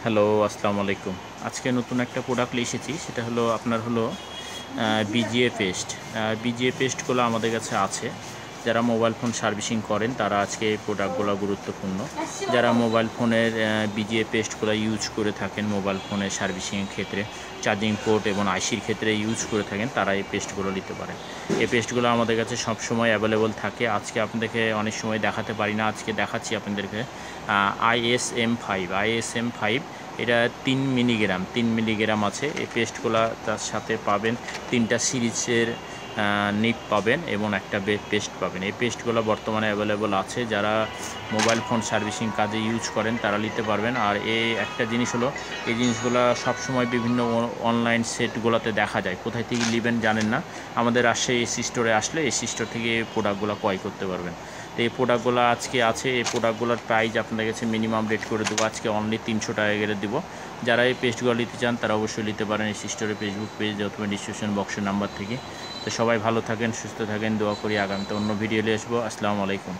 Hello, আসসালামু আলাইকুম। আজকে নতুন একটা প্রোডাক্ট নিয়ে এসেছি, সেটা হলো আপনার হলো বিজিএ পেস্ট। বিজিএ পেস্টগুলো আমাদের কাছে আছে। যারা মোবাইল ফোন সার্ভিসিং করেন তারা আজকে এই প্রোডাক্টগুলো গুরুত্বপূর্ণ। যারা মোবাইল ফোনের বিজিএ পেস্টগুলো ইউজ করে থাকেন মোবাইল ফোনের সার্ভিসিংয়ের ক্ষেত্রে, চার্জিং পোর্ট এবং আইসির ক্ষেত্রে ইউজ করে থাকেন, তারা এই পেস্টগুলো নিতে পারেন। এই পেস্টগুলো আমাদের কাছে সবসময় অ্যাভেলেবল থাকে। আজকে আপনাদেরকে অনেক সময় দেখাতে পারি না, আজকে দেখাচ্ছি আপনাদেরকে। ISM5 এটা 3 মিলিগ্রাম আছে। এই পেস্টগুলো তার সাথে পাবেন 3টা সিরিজের নিপ পাবেন এবং একটা পেস্ট পাবেন। এই পেস্টগুলো বর্তমানে অ্যাভেলেবল আছে। যারা মোবাইল ফোন সার্ভিসিং কাজে ইউজ করেন তারা নিতে পারবেন। আর এই একটা জিনিস হলো, এই জিনিসগুলো সবসময় বিভিন্ন অনলাইন সেটগুলোতে দেখা যায়। কোথায় থেকে নেবেন জানেন না, আমাদের রাজশাহী এসি স্টোরে আসলে এসি স্টোর থেকে এই প্রোডাক্টগুলো ক্রয় করতে পারবেন। তো এই প্রোডাক্টগুলো আজকে আছে। এই প্রোডাক্টগুলোর প্রাইস আপনাদের কাছে মিনিমাম রেট করে দেবো, আজকে অনলি 300 টাকা করে দেবো। যারা এই পেস্টগুলো নিতে চান তারা অবশ্যই নিতে পারেন এসি স্টোরের ফেসবুক পেজ অথবা ডিসক্রিপশন বক্সের নাম্বার থেকে। তো সবাই ভালো থাকেন, সুস্থ থাকেন, দোয়া করি। আগামীতে অন্য ভিডিও নিয়ে আসবো। আসসালামু আলাইকুম।